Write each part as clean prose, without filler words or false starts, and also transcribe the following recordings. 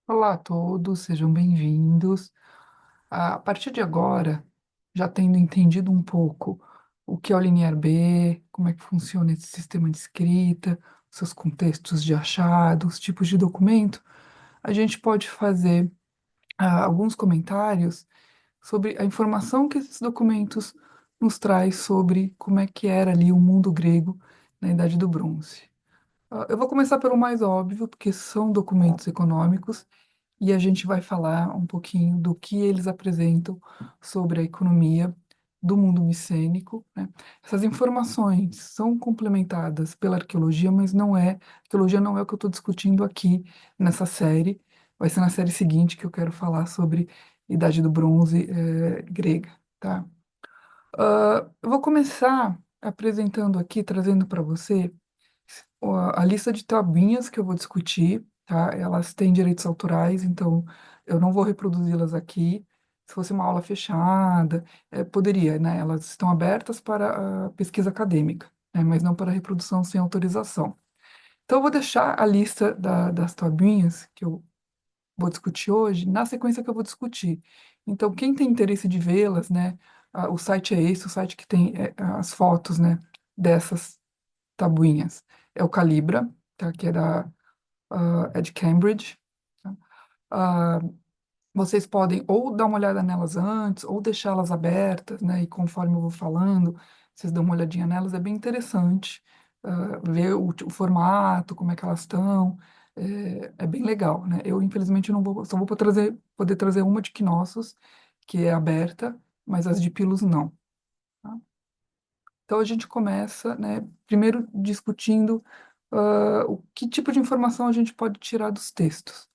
Olá a todos, sejam bem-vindos. A partir de agora, já tendo entendido um pouco o que é o Linear B, como é que funciona esse sistema de escrita, seus contextos de achado, os tipos de documento, a gente pode fazer alguns comentários sobre a informação que esses documentos nos traz sobre como é que era ali o mundo grego na Idade do Bronze. Eu vou começar pelo mais óbvio, porque são documentos econômicos e a gente vai falar um pouquinho do que eles apresentam sobre a economia do mundo micênico, né? Essas informações são complementadas pela arqueologia, mas arqueologia não é o que eu estou discutindo aqui nessa série. Vai ser na série seguinte que eu quero falar sobre Idade do Bronze, grega, tá? Eu vou começar apresentando aqui, trazendo para você a lista de tabuinhas que eu vou discutir, tá? Elas têm direitos autorais, então eu não vou reproduzi-las aqui. Se fosse uma aula fechada, poderia, né? Elas estão abertas para a pesquisa acadêmica, né? Mas não para reprodução sem autorização. Então eu vou deixar a lista das tabuinhas que eu vou discutir hoje na sequência que eu vou discutir. Então quem tem interesse de vê-las, né? O site é esse, o site que tem as fotos, né? Dessas tabuinhas. É o Calibra, tá? Que é de Cambridge. Tá? Ah, vocês podem ou dar uma olhada nelas antes, ou deixá-las abertas, né? E conforme eu vou falando, vocês dão uma olhadinha nelas, é bem interessante. Ver o formato, como é que elas estão, é bem legal, né? Eu, infelizmente, não vou, só vou poder trazer uma de Knossos, que é aberta, mas as de Pilos não. Tá? Então a gente começa, né, primeiro discutindo o que tipo de informação a gente pode tirar dos textos.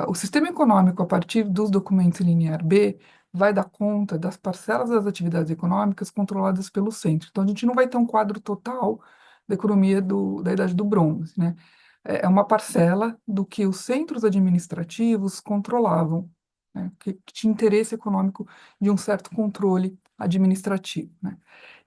O sistema econômico, a partir dos documentos em linear B, vai dar conta das parcelas das atividades econômicas controladas pelo centro. Então a gente não vai ter um quadro total da economia da Idade do Bronze, né? É uma parcela do que os centros administrativos controlavam, né? Que tinha interesse econômico de um certo controle administrativo, né?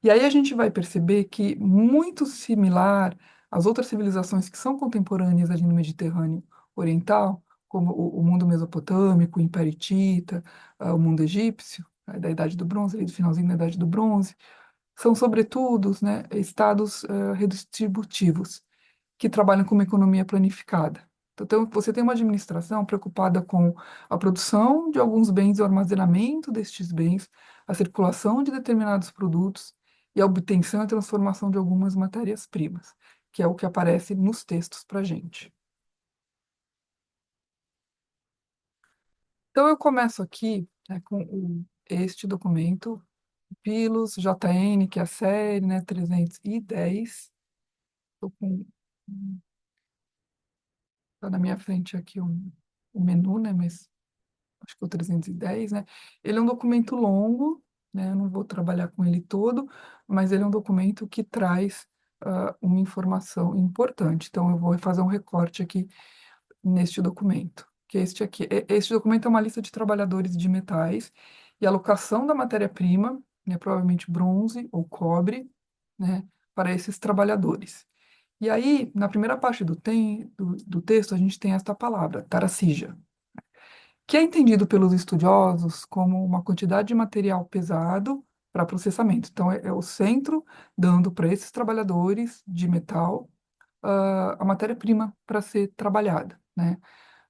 E aí a gente vai perceber que, muito similar às outras civilizações que são contemporâneas ali no Mediterrâneo Oriental, como o mundo mesopotâmico, o Império Hitita, o mundo egípcio, da Idade do Bronze, ali do finalzinho da Idade do Bronze, são, sobretudo, né, estados redistributivos, que trabalham com uma economia planificada. Então, você tem uma administração preocupada com a produção de alguns bens e o armazenamento destes bens, a circulação de determinados produtos e a obtenção e transformação de algumas matérias-primas, que é o que aparece nos textos para a gente. Então, eu começo aqui, né, com este documento, Pilos JN, que é a série, né, 310. Estou com, tá na minha frente aqui o menu, né, mas acho que é o 310, né? Ele é um documento longo, né? Eu não vou trabalhar com ele todo, mas ele é um documento que traz uma informação importante. Então, eu vou fazer um recorte aqui neste documento, que é este aqui. Este documento é uma lista de trabalhadores de metais e alocação da matéria-prima, né? Provavelmente bronze ou cobre, né? Para esses trabalhadores. E aí, na primeira parte do texto, a gente tem esta palavra, taracija, que é entendido pelos estudiosos como uma quantidade de material pesado para processamento. Então, é o centro dando para esses trabalhadores de metal a matéria-prima para ser trabalhada, né?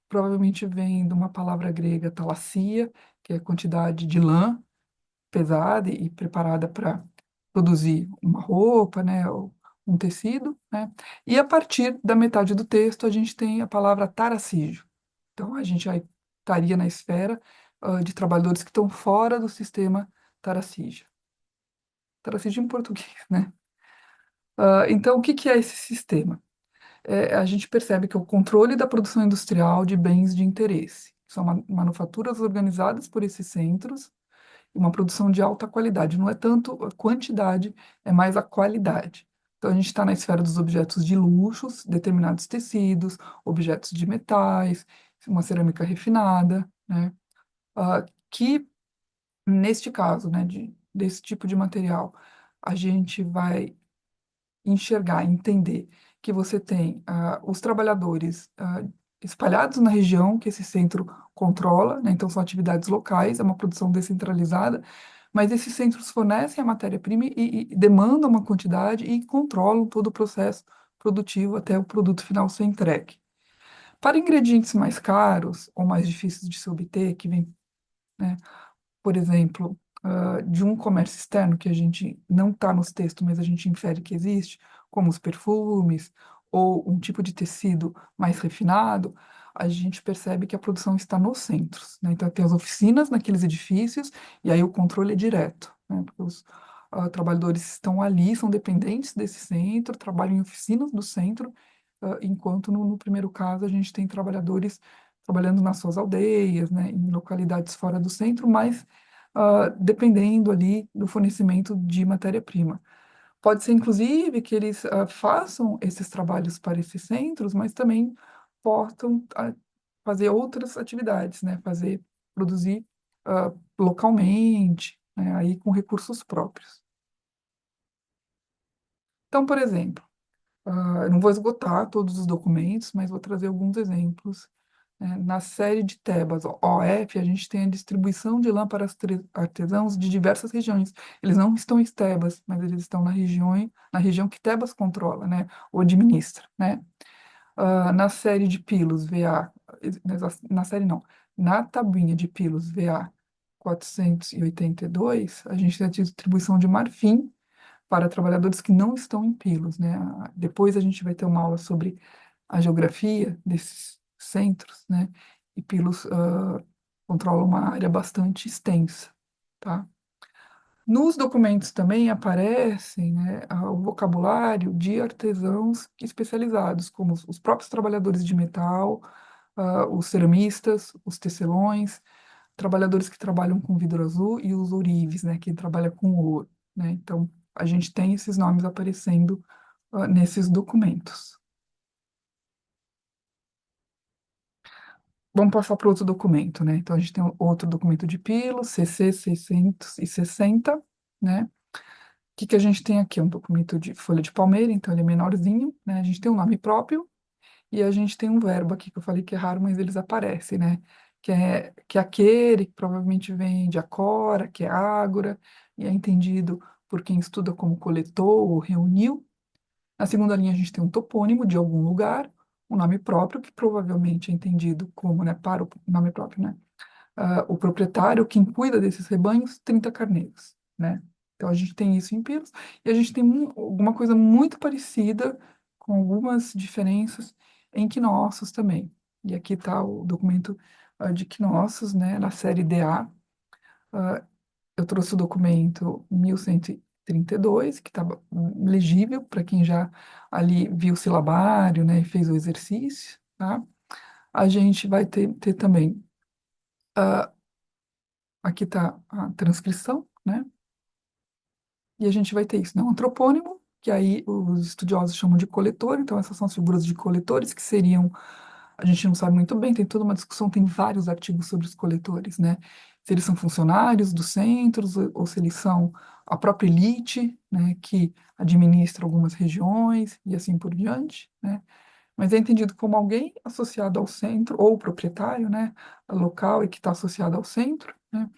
Provavelmente vem de uma palavra grega talassia, que é quantidade de lã pesada e preparada para produzir uma roupa, né, ou um tecido, né? E a partir da metade do texto, a gente tem a palavra taracígio. Então, a gente aí estaria na esfera de trabalhadores que estão fora do sistema taracígeo. Taracígeo em português, né? Então, o que que é esse sistema? A gente percebe que é o controle da produção industrial de bens de interesse. São manufaturas organizadas por esses centros e uma produção de alta qualidade. Não é tanto a quantidade, é mais a qualidade. Então, a gente está na esfera dos objetos de luxos, determinados tecidos, objetos de metais, uma cerâmica refinada, né? Que, neste caso, né, desse tipo de material, a gente vai enxergar, entender que você tem os trabalhadores espalhados na região que esse centro controla, né? Então são atividades locais, é uma produção descentralizada, mas esses centros fornecem a matéria-prima e demandam uma quantidade e controlam todo o processo produtivo até o produto final ser entregue. Para ingredientes mais caros ou mais difíceis de se obter, que vem, né, por exemplo, de um comércio externo que a gente não está nos textos, mas a gente infere que existe, como os perfumes ou um tipo de tecido mais refinado, a gente percebe que a produção está nos centros, né? Então, tem as oficinas naqueles edifícios e aí o controle é direto, né? Porque os trabalhadores estão ali, são dependentes desse centro, trabalham em oficinas do centro, enquanto no primeiro caso a gente tem trabalhadores trabalhando nas suas aldeias, né, em localidades fora do centro, mas dependendo ali do fornecimento de matéria-prima. Pode ser, inclusive, que eles façam esses trabalhos para esses centros, mas também possam fazer outras atividades, né? Produzir localmente, né? Aí com recursos próprios. Então, por exemplo, eu não vou esgotar todos os documentos, mas vou trazer alguns exemplos. Na série de Tebas, OF, a gente tem a distribuição de lã para artesãos de diversas regiões. Eles não estão em Tebas, mas eles estão na região que Tebas controla, né, ou administra, né? Na série de Pilos, VA, na série não, na tabuinha de Pilos, VA 482, a gente tem a distribuição de marfim para trabalhadores que não estão em Pilos, né? Depois a gente vai ter uma aula sobre a geografia desses centros, né? E Pilos controla uma área bastante extensa, tá? Nos documentos também aparecem, né, o vocabulário de artesãos especializados, como os próprios trabalhadores de metal, os ceramistas, os tecelões, trabalhadores que trabalham com vidro azul e os ourives, né, que trabalham com ouro, né? Então, a gente tem esses nomes aparecendo nesses documentos. Vamos passar para outro documento, né? Então, a gente tem outro documento de Pilo, CC 660, né? O que que a gente tem aqui? Um documento de folha de palmeira, então ele é menorzinho, né? A gente tem um nome próprio e a gente tem um verbo aqui que eu falei que é raro, mas eles aparecem, né? Que é aquele que provavelmente vem de acora, que é ágora, e é entendido por quem estuda como coletou ou reuniu. Na segunda linha, a gente tem um topônimo de algum lugar, um nome próprio, que provavelmente é entendido como, né, para o nome próprio, né? O proprietário, quem cuida desses rebanhos, 30 carneiros, né? Então, a gente tem isso em Pilos, e a gente tem alguma coisa muito parecida, com algumas diferenças, em Quinossos também. E aqui está o documento de Quinossos, né, na série DA. Eu trouxe o documento 1132, que está legível para quem já ali viu o silabário, né, e fez o exercício, tá? A gente vai ter também, aqui está a transcrição, né? E a gente vai ter isso, né? Um antropônimo, que aí os estudiosos chamam de coletor, então essas são as figuras de coletores, que seriam, a gente não sabe muito bem, tem toda uma discussão, tem vários artigos sobre os coletores, né? Se eles são funcionários dos centros, ou se eles são a própria elite, né, que administra algumas regiões e assim por diante, né? Mas é entendido como alguém associado ao centro, ou proprietário, né, local e que está associado ao centro, né?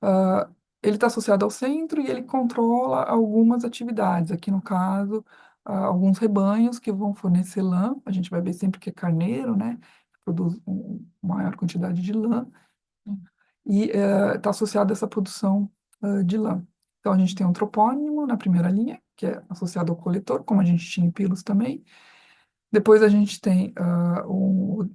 Ah, ele está associado ao centro e ele controla algumas atividades. Aqui, no caso, alguns rebanhos que vão fornecer lã. A gente vai ver sempre que é carneiro, né? Que produz maior quantidade de lã. E está associado a essa produção de lã. Então, a gente tem um tropônimo na primeira linha, que é associado ao coletor, como a gente tinha em Pilos também. Depois a gente tem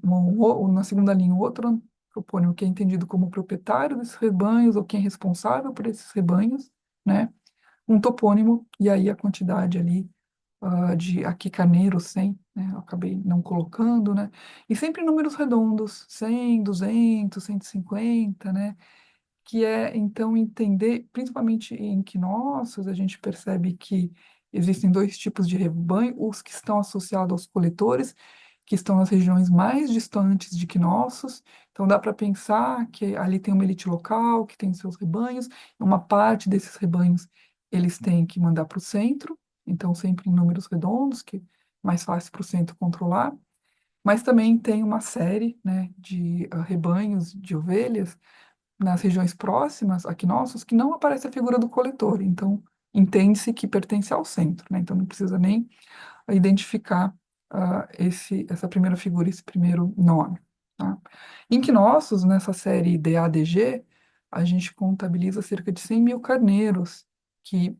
na segunda linha um outro antropônimo que é entendido como proprietário desses rebanhos ou quem é responsável por esses rebanhos, né? Um topônimo e aí a quantidade ali de aqui carneiro 100, né? Eu acabei não colocando, né? E sempre números redondos, 100, 200, 150, né? Que é, então, entender, principalmente em equinócios, a gente percebe que existem dois tipos de rebanho, os que estão associados aos coletores, que estão nas regiões mais distantes de equinócios, então dá para pensar que ali tem uma elite local, que tem seus rebanhos, e uma parte desses rebanhos eles têm que mandar para o centro, então sempre em números redondos, que é mais fácil para o centro controlar, Mas também tem uma série, né, de rebanhos de ovelhas nas regiões próximas, aqui nossos, que não aparece a figura do coletor. Então, entende-se que pertence ao centro, né? Então, não precisa nem identificar essa primeira figura, esse primeiro nome. Tá? Em Quinossos, nessa série DADG, a gente contabiliza cerca de 100 mil carneiros que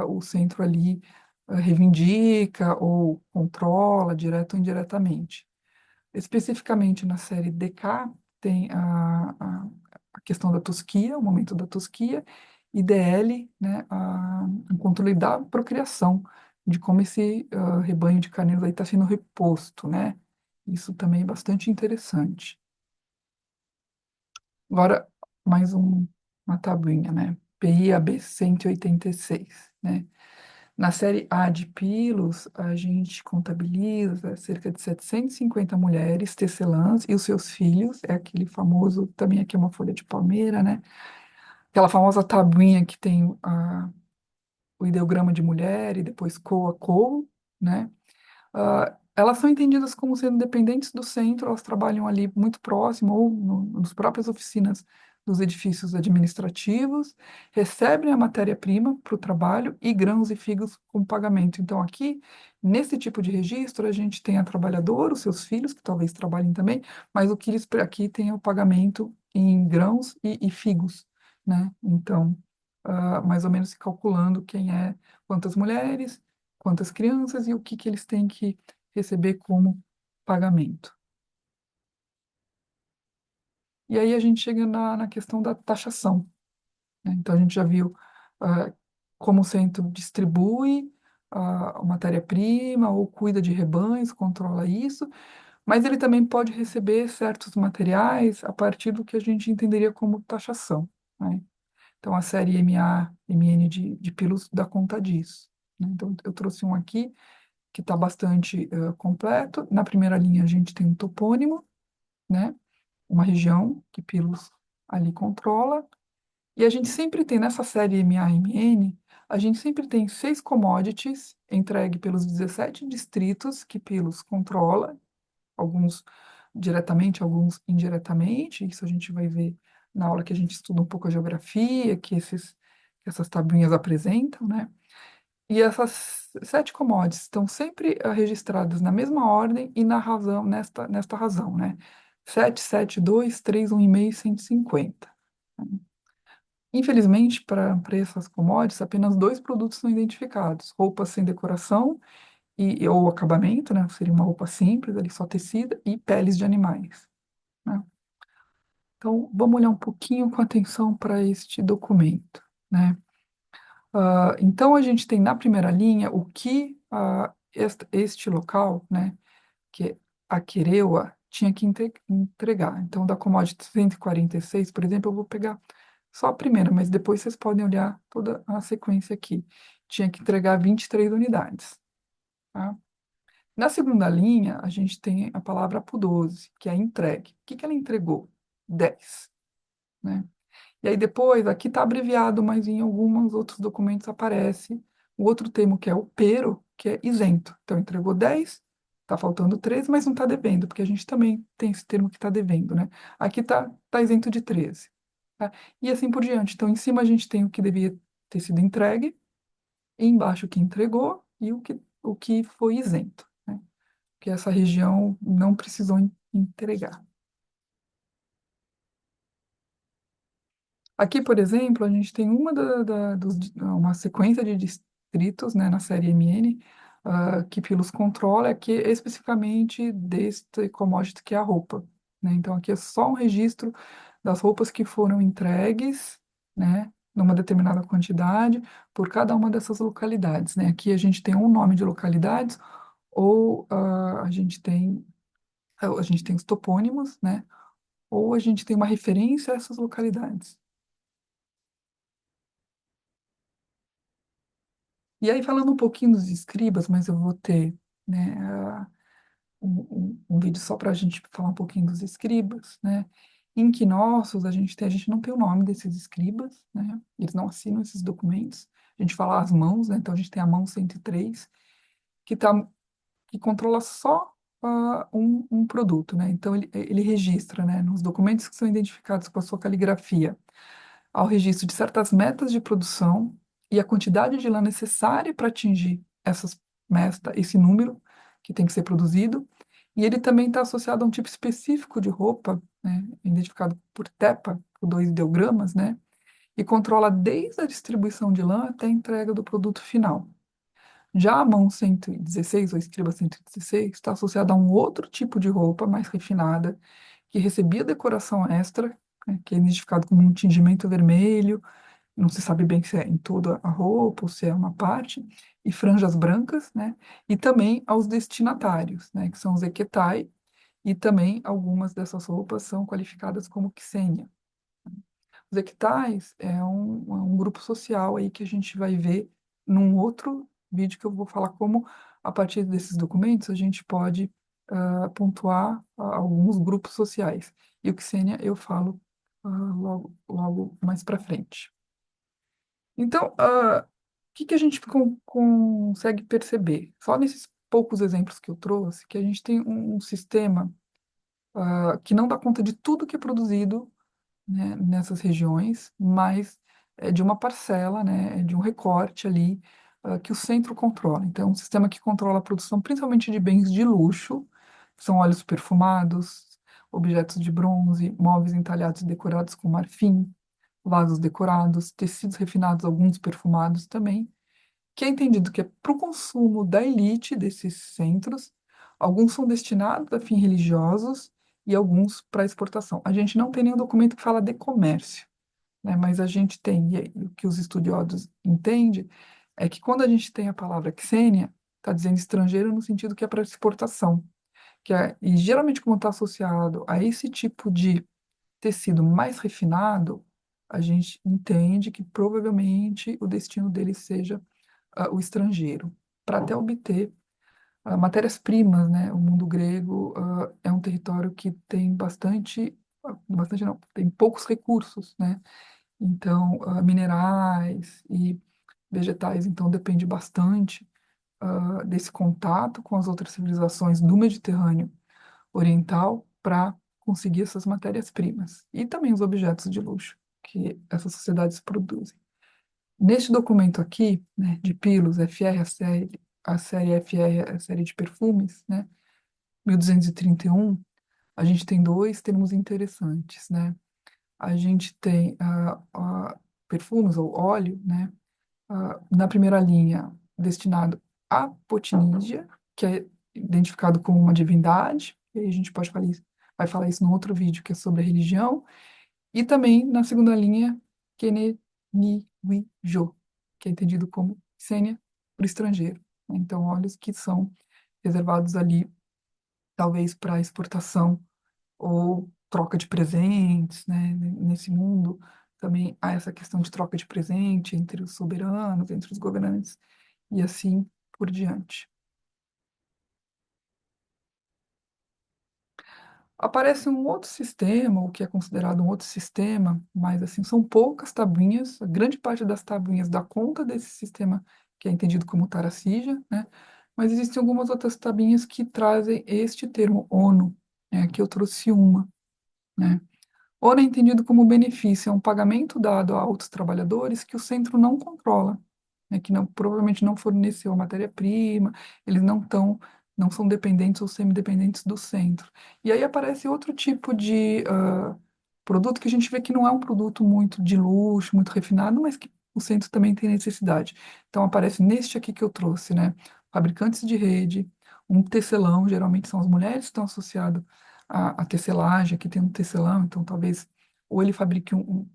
o centro ali reivindica ou controla, direto ou indiretamente. Especificamente na série DK, tem a questão da tosquia, o momento da tosquia, e DL, né, o controle da procriação, de como esse rebanho de carneiros aí está sendo reposto, né? Isso também é bastante interessante. Agora, mais uma tabuinha, né? PIAB 186, né? Na série A de Pilos, a gente contabiliza cerca de 750 mulheres tecelãs e os seus filhos, é aquele famoso, também aqui é uma folha de palmeira, né? Aquela famosa tabuinha que tem o ideograma de mulher e depois coa, coo, né? Elas são entendidas como sendo dependentes do centro, elas trabalham ali muito próximo ou nas próprias oficinas dos edifícios administrativos, recebem a matéria-prima para o trabalho e grãos e figos como pagamento. Então, aqui, nesse tipo de registro, a gente tem a trabalhadora, os seus filhos, que talvez trabalhem também, mas o que eles aqui tem é o pagamento em grãos e figos, né? Então, mais ou menos se calculando quantas mulheres, quantas crianças e o que eles têm que receber como pagamento. E aí a gente chega na questão da taxação, né? Então a gente já viu ah, como o centro distribui a matéria-prima ou cuida de rebanhos, controla isso, mas ele também pode receber certos materiais a partir do que a gente entenderia como taxação, né? Então a série MA, MN de Pilos dá conta disso, né? Então eu trouxe um aqui que está bastante completo. Na primeira linha, a gente tem um topônimo, né? Uma região que Pilos ali controla. E a gente sempre tem, nessa série MAMN, a gente sempre tem 6 commodities entregue pelos 17 distritos que Pilos controla, alguns diretamente, alguns indiretamente. Isso a gente vai ver na aula que a gente estuda um pouco a geografia, que essas tabuinhas apresentam, né? E essas 7 commodities estão sempre registradas na mesma ordem e na razão, nesta razão, né? 7, 7, 2, 3, 1,5, 150. Infelizmente, para essas commodities, apenas 2 produtos são identificados: roupas sem decoração ou acabamento, né? Seria uma roupa simples, ali só tecida, e peles de animais, né? Então, vamos olhar um pouquinho com atenção para este documento, né? Então, a gente tem na primeira linha o que este local, né, que é a Quereua, tinha que entregar. Então, da commodity 146, por exemplo, eu vou pegar só a primeira, mas depois vocês podem olhar toda a sequência aqui. Tinha que entregar 23 unidades. Tá? Na segunda linha, a gente tem a palavra PU12, que é entregue. O que que ela entregou? 10. Né? E aí depois, aqui está abreviado, mas em alguns outros documentos aparece o outro termo, que é o pero, que é isento. Então, entregou 10, está faltando 13, mas não está devendo, porque a gente também tem esse termo que está devendo, né? Aqui tá isento de 13. Tá? E assim por diante. Então, em cima a gente tem o que devia ter sido entregue, e embaixo o que entregou e o que foi isento, né? Que essa região não precisou entregar. Aqui, por exemplo, a gente tem uma sequência de distritos, né, na série MN, que Pilos controla, que é especificamente deste commodity que é a roupa, né? Então, aqui é só um registro das roupas que foram entregues, né, numa determinada quantidade, por cada uma dessas localidades, né? Aqui a gente tem um nome de localidades, ou a gente tem os topônimos, né? Ou a gente tem uma referência a essas localidades. E aí, falando um pouquinho dos escribas, mas eu vou ter, né, um vídeo só para a gente falar um pouquinho dos escribas, né? Em Quinossos, a gente não tem o nome desses escribas, né? Eles não assinam esses documentos. A gente fala as mãos, né? Então, a gente tem a mão 103, que, tá, que controla só um produto, né? Então, ele registra, né, nos documentos que são identificados com a sua caligrafia, ao registro de certas metas de produção e a quantidade de lã necessária para atingir esse número que tem que ser produzido. E ele também está associado a um tipo específico de roupa, né, identificado por TEPA, por 2 ideogramas, né, e controla desde a distribuição de lã até a entrega do produto final. Já a mão 116, ou escriba 116, está associada a um outro tipo de roupa mais refinada, que recebia decoração extra, né, que é identificado como um tingimento vermelho, não se sabe bem se é em toda a roupa ou se é uma parte, e franjas brancas, né, e também aos destinatários, né, que são os equitai, e também algumas dessas roupas são qualificadas como ksenia. Os equitais é um grupo social aí que a gente vai ver num outro vídeo que eu vou falar como, a partir desses documentos, a gente pode pontuar alguns grupos sociais. E o Xenia eu falo logo mais para frente. Então, o que que a gente consegue perceber? Só nesses poucos exemplos que eu trouxe, que a gente tem um sistema que não dá conta de tudo que é produzido, né, nessas regiões, mas é de uma parcela, né, é de um recorte ali que o centro controla. Então, é um sistema que controla a produção principalmente de bens de luxo, que são óleos perfumados, objetos de bronze, móveis entalhados e decorados com marfim, vasos decorados, tecidos refinados, alguns perfumados também, que é entendido que é para o consumo da elite desses centros, alguns são destinados a fins religiosos e alguns para exportação. A gente não tem nenhum documento que fala de comércio, né? Mas a gente tem, e o que os estudiosos entendem, é que quando a gente tem a palavra Xênia, está dizendo estrangeiro no sentido que é para exportação, e geralmente como está associado a esse tipo de tecido mais refinado, a gente entende que provavelmente o destino dele seja o estrangeiro, para até obter matérias-primas, né? O mundo grego é um território que tem bastante não, tem poucos recursos, né? Então, minerais e vegetais, então depende bastante desse contato com as outras civilizações do Mediterrâneo Oriental para conseguir essas matérias-primas e também os objetos de luxo que essas sociedades produzem. Neste documento aqui, né, de Pilos, FR, a série FR é a série de perfumes, né, 1231, a gente tem dois termos interessantes, né? A gente tem perfumes ou óleo, né, na primeira linha destinado à Potinígia, que é identificado como uma divindade, e aí a gente vai falar isso no outro vídeo, que é sobre a religião, e também na segunda linha, Keneniwijo, que é entendido como Sênia para o estrangeiro, né? Então, óleos que são reservados ali, talvez para exportação ou troca de presentes, né? Nesse mundo também há essa questão de troca de presente entre os soberanos, entre os governantes e assim por diante. Aparece um outro sistema, o que é considerado um outro sistema, mas assim, são poucas tabuinhas, a grande parte das tabuinhas dá conta desse sistema que é entendido como Taracígia, né? Mas existem algumas outras tabuinhas que trazem este termo ONU, né? Aqui eu trouxe uma, né? Ora é entendido como benefício, é um pagamento dado a outros trabalhadores que o centro não controla, né, que provavelmente não forneceu a matéria-prima, eles não são dependentes ou semidependentes do centro. E aí aparece outro tipo de produto que a gente vê que não é um produto muito de luxo, muito refinado, mas que o centro também tem necessidade. Então aparece neste aqui que eu trouxe, né? Fabricantes de rede, um tecelão, geralmente são as mulheres que estão associadas à tecelagem, aqui tem um tecelão, então talvez ou ele fabrique um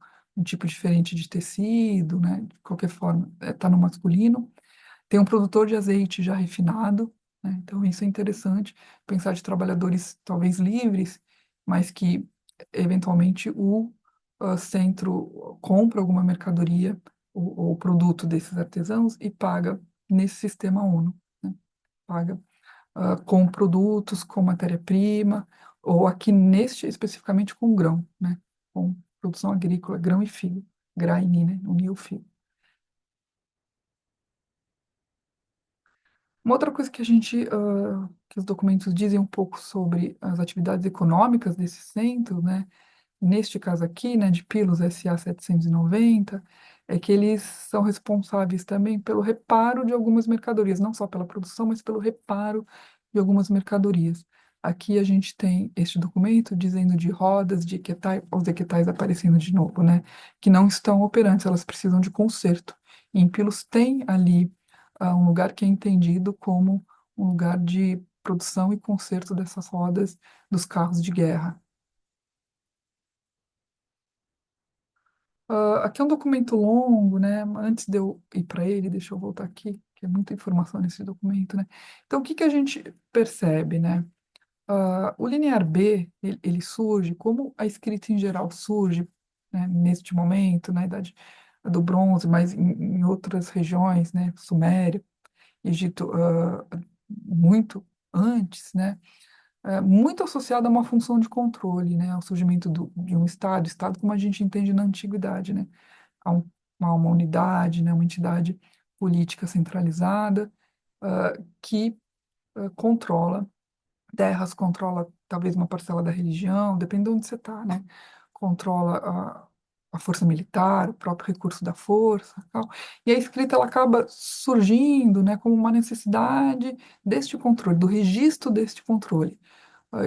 tipo diferente de tecido, né? De qualquer forma, está no masculino. Tem um produtor de azeite já refinado, né? Então isso é interessante, pensar de trabalhadores talvez livres, mas que eventualmente o centro compra alguma mercadoria ou produto desses artesãos e paga nesse sistema ONU, né? Paga com produtos, com matéria-prima, ou aqui neste especificamente com grão, né? Com produção agrícola, grão e fio, graini, né? Unir o fio. Uma outra coisa que a gente, que os documentos dizem um pouco sobre as atividades econômicas desse centro, né? Neste caso aqui, né, de Pilos SA 790, é que eles são responsáveis também pelo reparo de algumas mercadorias, não só pela produção, mas pelo reparo de algumas mercadorias. Aqui a gente tem este documento dizendo de rodas, de equetais, os equetais aparecendo de novo, né, que não estão operantes, elas precisam de conserto. E em Pilos tem ali um lugar que é entendido como um lugar de produção e conserto dessas rodas dos carros de guerra. Aqui é um documento longo, né? Antes de eu ir para ele, deixa eu voltar aqui, que é muita informação nesse documento, né? Então, o que que a gente percebe, né? O linear B, ele surge, como a escrita em geral surge, né, neste momento, na Idade do Bronze, mas em outras regiões, né? Suméria, Egito, muito antes, né? Muito associada a uma função de controle, né? Ao surgimento de um Estado como a gente entende na antiguidade, né? a, um- a uma unidade, né, uma entidade política centralizada, que controla terras, controla talvez uma parcela da religião, depende de onde você está, né? Controla a força militar, o próprio recurso da força, tal. E a escrita ela acaba surgindo, né, como uma necessidade deste controle, do registro deste controle.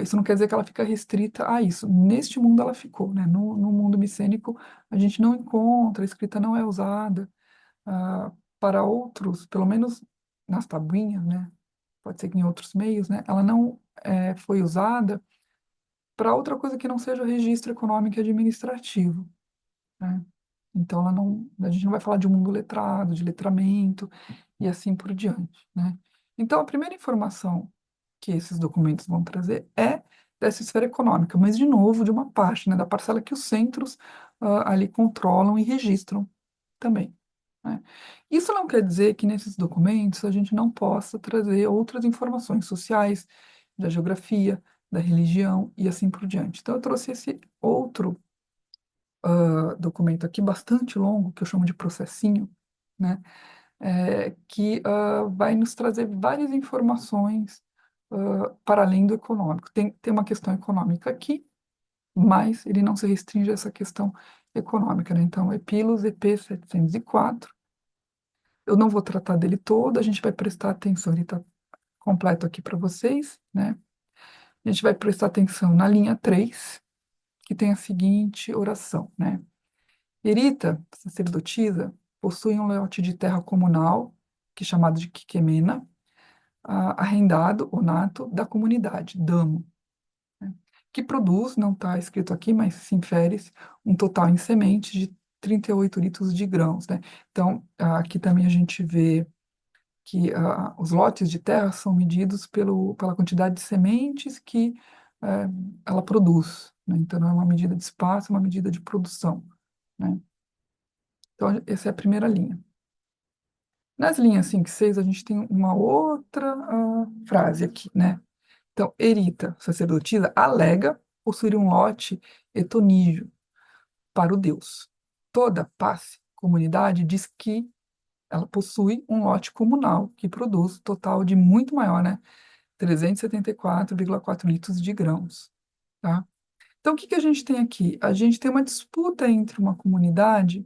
Isso não quer dizer que ela fica restrita a isso. Neste mundo ela ficou, né? No mundo micênico a gente não encontra, a escrita não é usada. Para outros, pelo menos nas tabuinhas, né? Pode ser que em outros meios, né? Ela não foi usada para outra coisa que não seja registro econômico e administrativo, né? Então ela não, a gente não vai falar de um mundo letrado, de letramento e assim por diante, né? Então a primeira informação que esses documentos vão trazer é dessa esfera econômica, mas de novo de uma parte, né, da parcela que os centros ali controlam e registram também, né? Isso não quer dizer que nesses documentos a gente não possa trazer outras informações sociais, da geografia, da religião e assim por diante. Então eu trouxe esse outro documento aqui bastante longo, que eu chamo de processinho, né? Que vai nos trazer várias informações para além do econômico. Tem uma questão econômica aqui, mas ele não se restringe a essa questão econômica, né? Então, Epilos EP 704, eu não vou tratar dele todo, a gente vai prestar atenção, ele está completo aqui para vocês, né? A gente vai prestar atenção na linha 3 que tem a seguinte oração, né? Erita, sacerdotisa, possui um lote de terra comunal, que é chamado de Quiquemena, arrendado ou nato da comunidade, damo, né? Que produz, não está escrito aqui, mas se infere um total em sementes de 38 litros de grãos, né? Então, aqui também a gente vê que os lotes de terra são medidos pela quantidade de sementes que eh, ela produz, né? Então, não é uma medida de espaço, é uma medida de produção, né? Então, essa é a primeira linha. Nas linhas 5 e 6, a gente tem uma outra frase aqui, né? Então, Erita, sacerdotisa, alega possuir um lote etonígeo para o deus. Toda passe, comunidade, diz que ela possui um lote comunal que produz total de muito maior, né? 374,4 litros de grãos, tá? Então, o que que a gente tem aqui? A gente tem uma disputa entre uma comunidade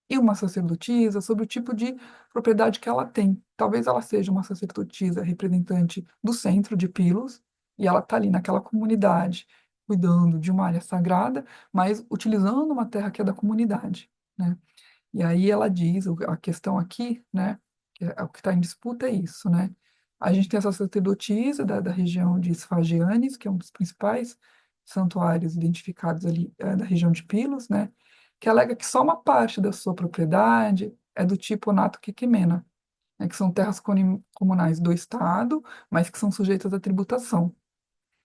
e uma sacerdotisa sobre o tipo de propriedade que ela tem. Talvez ela seja uma sacerdotisa representante do centro de Pilos, e ela está ali naquela comunidade, cuidando de uma área sagrada, mas utilizando uma terra que é da comunidade, né? E aí ela diz, a questão aqui, né, que o que está em disputa é isso, né? A gente tem essa sacerdotisa da região de Esfagianes, que é um dos principais santuários identificados ali da região de Pilos, né? Que alega que só uma parte da sua propriedade é do tipo nato quiquemena, né? Que são terras comunais do Estado, mas que são sujeitas à tributação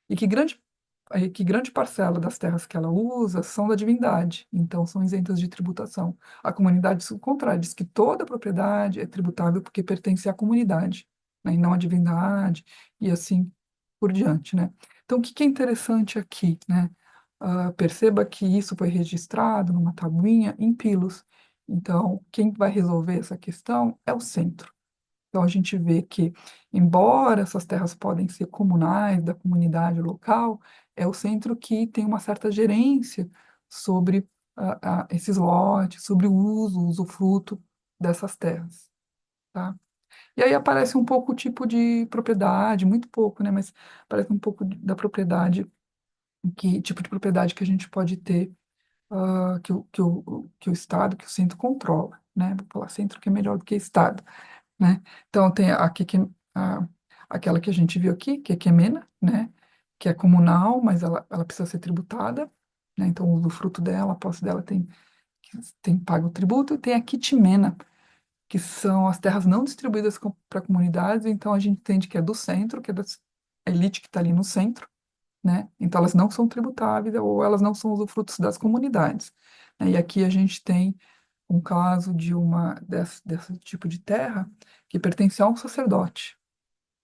e que grande parcela das terras que ela usa são da divindade, então são isentas de tributação. A comunidade, diz o contrário, diz que toda propriedade é tributável porque pertence à comunidade, né, e não à divindade, e assim por diante, né? Então, o que que é interessante aqui, né? Perceba que isso foi registrado numa tabuinha em Pilos. Então, quem vai resolver essa questão é o centro. Então, a gente vê que, embora essas terras podem ser comunais, da comunidade local, é o centro que tem uma certa gerência sobre esses lotes, sobre o uso, o usufruto dessas terras, tá? E aí aparece um pouco o tipo de propriedade, muito pouco, né? Mas aparece um pouco da propriedade, que tipo de propriedade que a gente pode ter, que o Estado, que o centro controla, né? Vou falar centro que é melhor do que Estado, né? Então, tem a, aquela que a gente viu aqui, que é Quemena, né? Que é comunal, mas ela precisa ser tributada, né? Então, o usufruto dela, a posse dela tem pago o tributo, e tem a Quitimena, que são as terras não distribuídas para comunidades, então a gente entende que é do centro, que é da elite que está ali no centro, né? Então, elas não são tributáveis ou elas não são usufrutos das comunidades, né? E aqui a gente tem um caso desse tipo de terra que pertence a um sacerdote,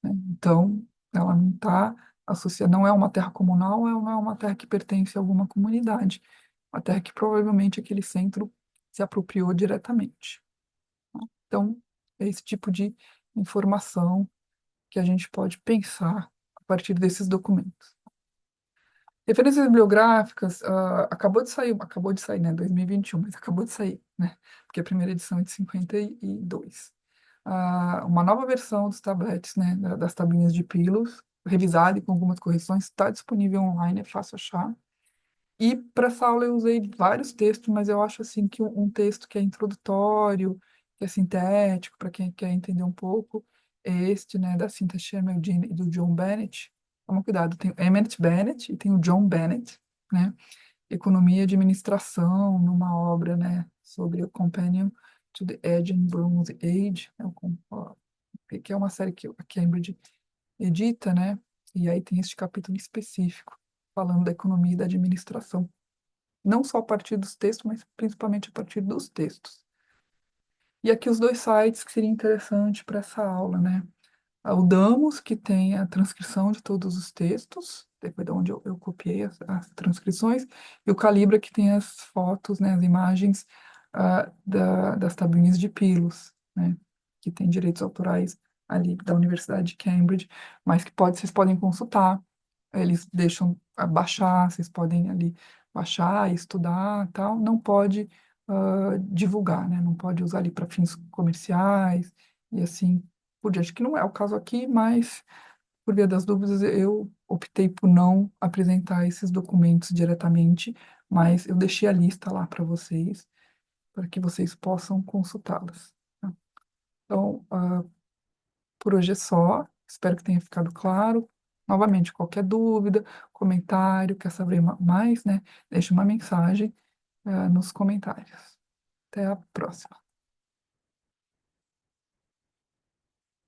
né? Então, ela não está associada, não é uma terra comunal, não é uma terra que pertence a alguma comunidade, uma terra que provavelmente aquele centro se apropriou diretamente. Então, é esse tipo de informação que a gente pode pensar a partir desses documentos. Referências bibliográficas, acabou de sair, né, 2021, mas acabou de sair, né, porque a primeira edição é de 52. Uma nova versão dos tabletes, né, das tabuinhas de Pilos, revisada e com algumas correções, está disponível online, é fácil achar. E para essa aula eu usei vários textos, mas eu acho assim que um texto que é introdutório, que é sintético, para quem quer entender um pouco, é este, né, da Cynthia Sherman e do John Bennett. Toma cuidado, tem o Emmett Bennett e tem o John Bennett, né? Economia e Administração, numa obra, né, sobre o Companion to the Edge and Bronze Age, né, que é uma série que a Cambridge edita, né? E aí tem este capítulo específico falando da economia e da administração, não só a partir dos textos, mas principalmente a partir dos textos. E aqui os dois sites que seria interessante para essa aula, né? O Damos, que tem a transcrição de todos os textos, depois de onde eu copiei as transcrições, e o Calibra, que tem as fotos, né, as imagens das tabuinhas de Pilos, né? Que tem direitos autorais ali da Universidade de Cambridge, mas que vocês podem consultar. Eles deixam baixar, vocês podem ali baixar, estudar, tal. Não pode divulgar, né? Não pode usar ali para fins comerciais e assim por diante, que não é o caso aqui, mas por via das dúvidas eu optei por não apresentar esses documentos diretamente, mas eu deixei a lista lá para que vocês possam consultá-las, tá? Então, por hoje é só. Espero que tenha ficado claro. Novamente, qualquer dúvida, comentário, quer saber mais, né? Deixe uma mensagem, nos comentários. Até a próxima.